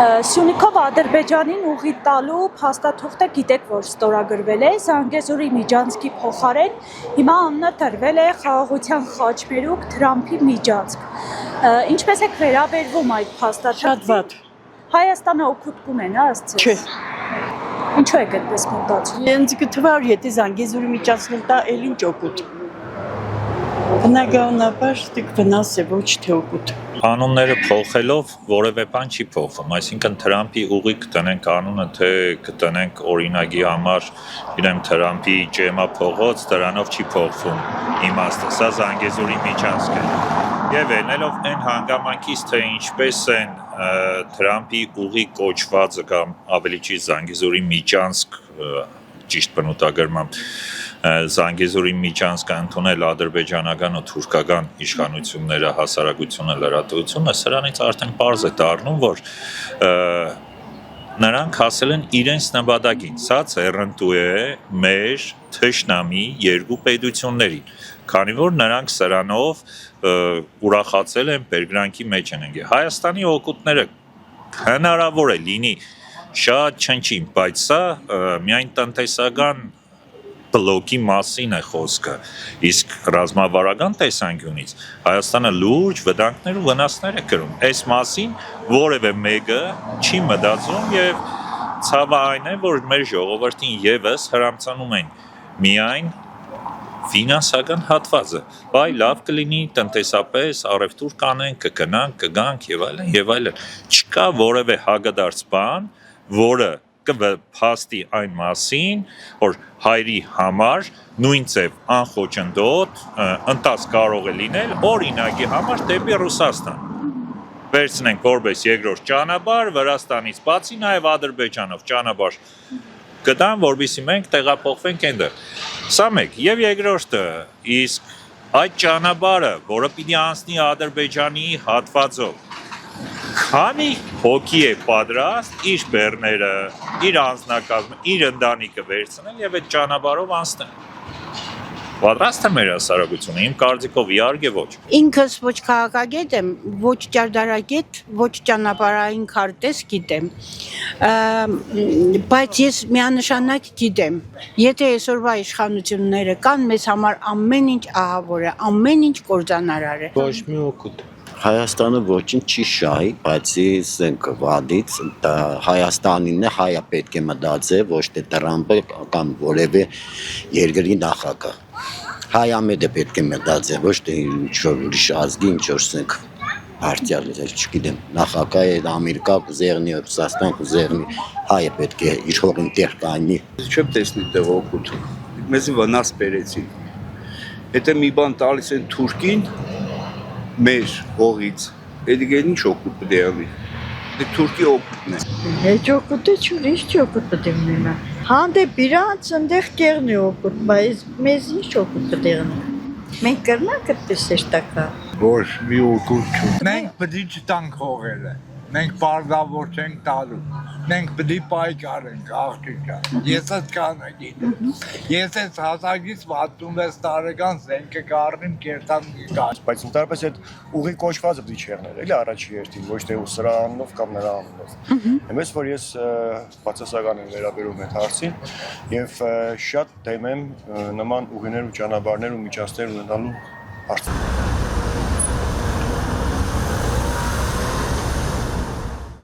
Սյունիքով Ադրբեջանին ուղի տալու փաստաթուղթը գիտեք, որ ստորագրվել է Զանգեզուրի միջանցքի փոխարեն, հիմա անունը տրվել է խաղաղության խաչմերուկ Թրամփի միջանցք։ Ինչպես եք վերաբերվում այդ փաստաթղթին։ Շատ վատ։ Հայաստանը օգուտ կունենա ըստ Չէ։ Ինչու եք այդպես մտածում։ Ինձ գտվար, եթե Զանգեզուրի միջանցքն տա, էլ ինչ օգուտ։ Բնականաբար դիք վնաս է, ոչ թե օգուտ։ Կանոնները փոխելով որևէ բան չի փոխվում, այսինքն Թրամփի ուղի կտնենք անունը, թե կտնենք օրինագի համար, իրեմ Թրամփի ջեմա փողոց, դրանով չի փոխվում իմաստը, սա Զանգեզուրի միջանցք է։ Եվ ելնելով այն հանգամանքից, թե ինչպես են Թրամփի ուղի կոչվածը կամ ավելի ճիշտ Զանգեզուրի միջանցք ճիշտ բնութագրմամբ Զանգեզուրի միջանցքը ընդունել ադրբեջանական ու թուրքական իշխանությունները, հասարակությունը, լրատվությունը, սրանից արդեն պարզ է դառնում, որ նրանք հասել են իրենց նպատակին։ Սա ցեռնտու է մեր թշնամի երկու պետություններին, քանի որ նրանք սրանով ուրախացել են, բերկրանքի մեջ են ընկել։ Հայաստանի օգուտները հնարավոր է լինի շատ չնչին, բայց սա միայն տնտեսական բլոկի մասին է խոսքը, իսկ ռազմավարական տեսանկյունից Հայաստանը լուրջ վտանգներ ու վնասներ է կրում։ Այս մասին որևէ մեկը չի մտածում եւ ցավը այն է, որ մեր ժողովրդին եւս հրամցանում են միայն ֆինանսական հատվածը, բայ լավ կլինի տնտեսապես առևտուր կանենք, կգնանք, կգանք եւ այլն եւ այլն։ Չկա որևէ հագադարձ բան, որը կփաստի այն մասին, որ հայրի համար նույն ձև անխոչնդոտ ընտած կարող է լինել օրինակի համար դեպի Ռուսաստան։ Վերցնենք որպես երկրորդ ճանապարհ Վրաստանից բացի նաև Ադրբեջանով ճանապարհ գտան, որովհետեւ մենք տեղափոխվենք այնտեղ։ Սա մեկ եւ երկրորդը, իսկ այդ ճանապարհը, որը պիտի անցնի Ադրբեջանի հատվածով, քանի հոգի է պատրաստ իր բեռները, իր անձնակազմը, իր ընտանիքը վերցնել եւ այդ ճանապարհով անցնել։ Պատրաստ է մեր հասարակությունը, իմ կարծիքով իհարկե ոչ։ Ինքս ոչ քաղաքագետ եմ, ոչ ճարտարագետ, ոչ ճանապարհային քարտեզ գիտեմ, բայց ես միանշանակ գիտեմ, եթե այսօրվա իշխանությունները կան, մեզ համար ամեն ինչ ահավոր է, ամեն ինչ կործանարար է։ Ոչ մի օգուտ։ Հայաստանը ոչինչ չի շահի, բայց ասենք վադից Հայաստանին է, հայը պետք է մտածի, ոչ թե Տրամփը կամ որևէ երկրի նախագահ։ Հայամեդը պետք է մտածի, ոչ թե ինչ-որ ուրիշ ազգի, ինչ-որ ասենք партия, չգիտեմ, նախագահ է Ամերիկա կուզեղնի, Ռուսաստան կուզեղնի, հայը պետք է իր հողին տեղ կանի։ Չեմ տեսնի տեղ օգուտ։ Մեզի վնաս բերեցին։ Եթե մի բան տալիս են Թուրքին, մեր հողից, էդիկեն ինչ օգուտ պետք է անի։ Դե Թուրքի օգուտն է։ Heç օգուտը չունի, ինչ օգուտ պետք է ունենա։ Հանդեպ իրանց այնտեղ կերնի օգուտ, բայց մեզ ինչ օգուտ պետք է ունենա։ Մենք կրնանք այդպես շեշտակա։ Ոչ մի օգուտ չունի։ Մենք պետք է չտանք հողերը։ Մենք բարձրավոր չենք տալու։ Մենք պետք է պայքարենք, աղջիկա։ Ես այդ կանագին։ Ես այս հասակից 66 տարեկան զենքը կառնեմ կերտան գալ։ Բայց ընդհանրապես այդ ուղի կոչվածը պետք է չեղներ, էլի առաջի հերթին, ոչ թե սրա անունով կամ նրա անունով։ Εμես որ ես բացասական եմ վերաբերում այդ հարցին եւ շատ դեմ եմ նման ուղիներ ու ճանապարհներ ու միջանցքներ ունենալու հարցին։